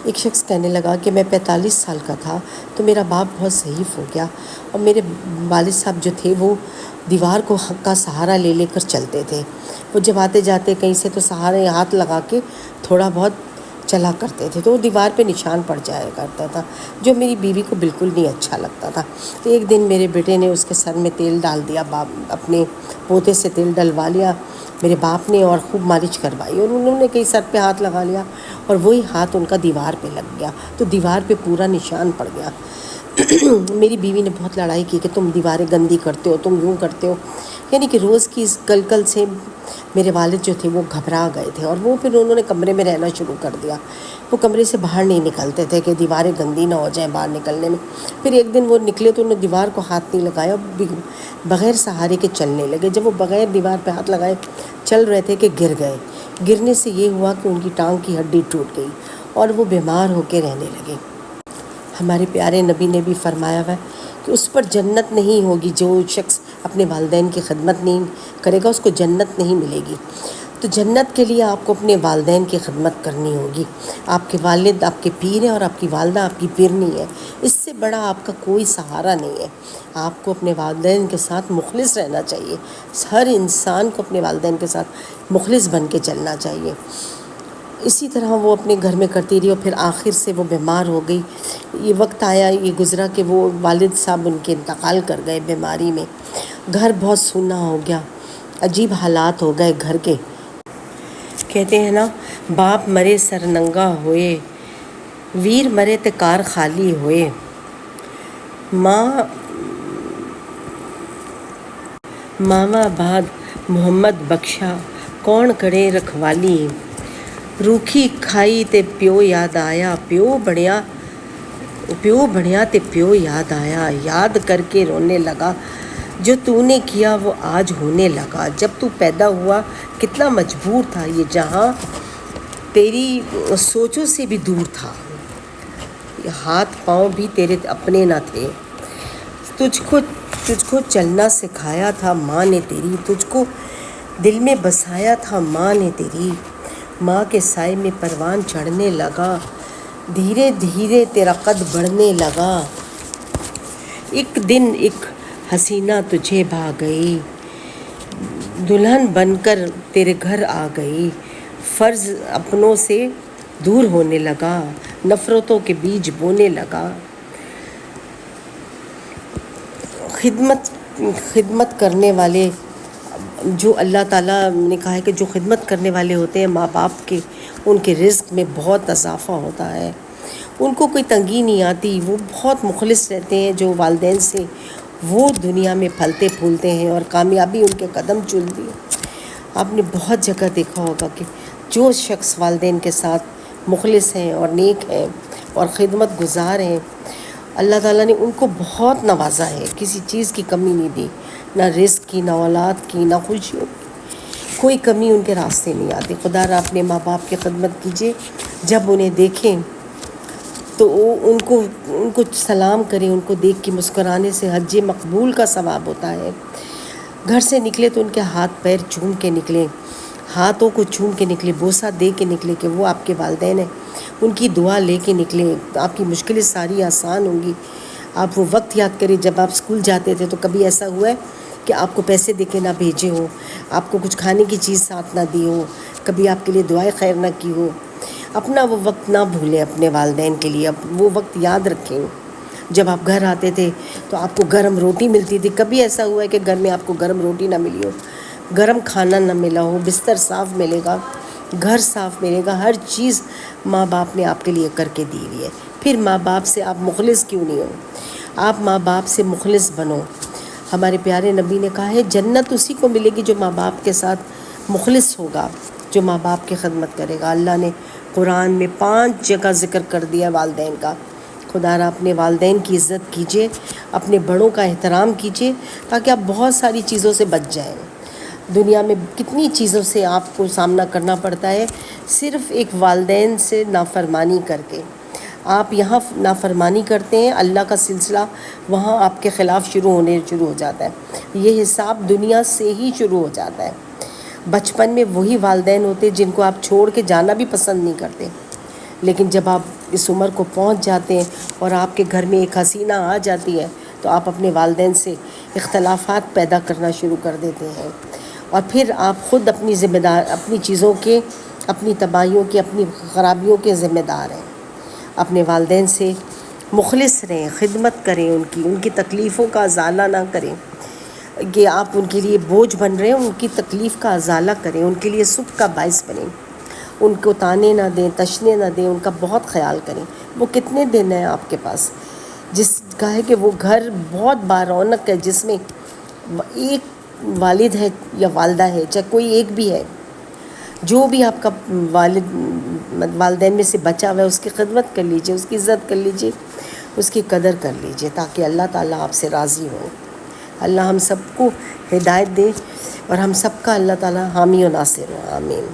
ایک شخص کہنے لگا کہ میں 45 سال کا تھا تو میرا باپ بہت ضعیف ہو گیا، اور میرے والد صاحب جو تھے وہ دیوار کو حق کا سہارا لے لے کر چلتے تھے۔ وہ جب آتے جاتے کہیں سے تو سہارے ہاتھ لگا کے تھوڑا بہت چلا کرتے تھے، تو وہ دیوار پہ نشان پڑ جایا کرتا تھا، جو میری بیوی کو بالکل نہیں اچھا لگتا تھا۔ تو ایک دن میرے بیٹے نے اس کے سر میں تیل ڈال دیا، اپنے پوتے سے تیل ڈلوا لیا میرے باپ نے، اور خوب مالش کروائی، اور انہوں نے کہیں سر پہ ہاتھ لگا لیا اور وہی ہاتھ ان کا دیوار پہ لگ گیا، تو دیوار پہ پورا نشان پڑ گیا۔ میری بیوی نے بہت لڑائی کی کہ تم دیواریں گندی کرتے ہو، تم یوں کرتے ہو، یعنی کہ روز کی اس کل سے میرے والد جو تھے وہ گھبرا گئے تھے، اور وہ پھر انہوں نے کمرے میں رہنا شروع کر دیا۔ وہ کمرے سے باہر نہیں نکلتے تھے کہ دیواریں گندی نہ ہو جائیں باہر نکلنے میں۔ پھر ایک دن وہ نکلے تو انہوں نے دیوار کو ہاتھ نہیں لگایا، بغیر سہارے کے چلنے لگے۔ جب وہ بغیر دیوار پہ ہاتھ لگائے چل رہے تھے کہ گر گئے۔ گرنے سے یہ ہوا کہ ان کی ٹانگ کی ہڈی ٹوٹ گئی اور وہ بیمار ہو کے رہنے لگے۔ ہمارے پیارے نبی نے بھی فرمایا ہوا ہے کہ اس پر جنت نہیں ہوگی، جو شخص اپنے والدین کی خدمت نہیں کرے گا اس کو جنت نہیں ملے گی۔ تو جنت کے لیے آپ کو اپنے والدین کی خدمت کرنی ہوگی۔ آپ کے والد آپ کے پیر ہیں اور آپ کی والدہ آپ کی پیرنی ہے، اس سے بڑا آپ کا کوئی سہارا نہیں ہے۔ آپ کو اپنے والدین کے ساتھ مخلص رہنا چاہیے، ہر انسان کو اپنے والدین کے ساتھ مخلص بن کے چلنا چاہیے۔ اسی طرح وہ اپنے گھر میں کرتی رہی، اور پھر آخر سے وہ بیمار ہو گئی۔ یہ وقت آیا، یہ گزرا کہ وہ والد صاحب ان کے انتقال کر گئے بیماری میں۔ گھر بہت سونا ہو گیا، عجیب حالات ہو گئے گھر کے۔ کہتے ہیں نا، باپ مرے سر ننگا ہوئے، ویر مرے تے کار خالی ہوئے۔ ماوا بعد محمد بخشا، کون کرے رکھوالی۔ روکھی کھائی تے پیو یاد آیا، پیو بڑھیا تے پیو یاد آیا۔ یاد کر کے رونے لگا، جو تو نے کیا وہ آج ہونے لگا۔ جب تو پیدا ہوا کتنا مجبور تھا، یہ جہاں تیری سوچوں سے بھی دور تھا، ہاتھ پاؤں بھی تیرے اپنے نہ تھے۔ تجھ کو چلنا سکھایا تھا ماں نے تیری، تجھ کو دل میں بسایا تھا ماں نے تیری۔ ماں کے سائے میں پروان چڑھنے لگا، دھیرے دھیرے تیرا قد بڑھنے لگا۔ ایک دن ایک حسینہ تجھے بھا گئی، دلہن بن کر تیرے گھر آ گئی۔ فرض اپنوں سے دور ہونے لگا، نفرتوں کے بیج بونے لگا۔ خدمت کرنے والے، جو اللہ تعالیٰ نے کہا ہے کہ جو خدمت کرنے والے ہوتے ہیں ماں باپ کے، ان کے رزق میں بہت اضافہ ہوتا ہے، ان کو کوئی تنگی نہیں آتی، وہ بہت مخلص رہتے ہیں۔ جو والدین سے وہ دنیا میں پھلتے پھولتے ہیں اور کامیابی ان کے قدم چلتی ہے۔ آپ نے بہت جگہ دیکھا ہوگا کہ جو شخص والدین کے ساتھ مخلص ہیں اور نیک ہیں اور خدمت گزار ہیں، اللہ تعالیٰ نے ان کو بہت نوازا ہے، کسی چیز کی کمی نہیں دی، نہ رزق کی، نہ اولاد کی، نہ خوشیوں کی، کوئی کمی ان کے راستے نہیں آتی۔ خدا را اپنے ماں باپ کی خدمت کیجیے، جب انہیں دیکھیں تو ان کو سلام کریں، ان کو دیکھ کے مسکرانے سے حج مقبول کا ثواب ہوتا ہے۔ گھر سے نکلے تو ان کے ہاتھ پیر چوم کے نکلیں، ہاتھوں کو چوم کے نکلے، بوسہ دے کے نکلے کہ وہ آپ کے والدین ہیں، ان کی دعا لے کے نکلیں، آپ کی مشکلیں ساری آسان ہوں گی۔ آپ وہ وقت یاد کریں جب آپ اسکول جاتے تھے، تو کبھی ایسا ہوا ہے کہ آپ کو پیسے دے کے نہ بھیجے ہوں، آپ کو کچھ کھانے کی چیز ساتھ نہ دی ہو، کبھی آپ کے لیے دعائیں خیر نہ کی ہو۔ اپنا وہ وقت نہ بھولیں اپنے والدین کے لیے، وہ وقت یاد رکھیں۔ جب آپ گھر آتے تھے تو آپ کو گرم روٹی ملتی تھی، کبھی ایسا ہوا ہے کہ گھر میں آپ کو گرم روٹی نہ ملی ہو، گرم کھانا نہ ملا ہو، بستر صاف ملے گا، گھر صاف ملے گا، ہر چیز ماں باپ نے آپ کے لیے کر کے دی ہوئی ہے۔ پھر ماں باپ سے آپ مخلص کیوں نہیں ہو؟ آپ ماں باپ سے مخلص بنو۔ ہمارے پیارے نبی نے کہا ہے جنت اسی کو ملے گی جو ماں باپ کے ساتھ مخلص ہوگا، جو ماں باپ کی خدمت کرے گا۔ اللہ نے قرآن میں 5 جگہ ذکر کر دیا والدین کا۔ خدا را اپنے والدین کی عزت کیجیے، اپنے بڑوں کا احترام کیجیے، تاکہ آپ بہت ساری چیزوں سے بچ جائیں۔ دنیا میں کتنی چیزوں سے آپ کو سامنا کرنا پڑتا ہے، صرف ایک والدین سے نافرمانی کر کے۔ آپ یہاں نافرمانی کرتے ہیں، اللہ کا سلسلہ وہاں آپ کے خلاف شروع ہو جاتا ہے۔ یہ حساب دنیا سے ہی شروع ہو جاتا ہے۔ بچپن میں وہی والدین ہوتے جن کو آپ چھوڑ کے جانا بھی پسند نہیں کرتے، لیکن جب آپ اس عمر کو پہنچ جاتے ہیں اور آپ کے گھر میں ایک حسینہ آ جاتی ہے تو آپ اپنے والدین سے اختلافات پیدا کرنا شروع کر دیتے ہیں، اور پھر آپ خود اپنی اپنی چیزوں کے، اپنی تباہیوں کے، اپنی خرابیوں کے ذمہ دار ہیں۔ اپنے والدین سے مخلص رہیں، خدمت کریں، ان کی تکلیفوں کا ازالہ نہ کریں کہ آپ ان کے لیے بوجھ بن رہے ہیں، ان کی تکلیف کا ازالہ کریں، ان کے لیے سکھ کا باعث بنیں، ان کو تانے نہ دیں، تشنے نہ دیں، ان کا بہت خیال کریں۔ وہ کتنے دن ہیں آپ کے پاس؟ جس کا ہے کہ وہ گھر بہت بارونق ہے، جس میں ایک والد ہے یا والدہ ہے، چاہے کوئی ایک بھی ہے، جو بھی آپ کا والدین میں سے بچا ہوا ہے اس کی خدمت کر لیجئے، اس کی عزت کر لیجئے، اس کی قدر کر لیجئے، تاکہ اللہ تعالیٰ آپ سے راضی ہو۔ اللہ ہم سب کو ہدایت دے اور ہم سب کا اللہ تعالیٰ حامی و ناصر ہو، آمین۔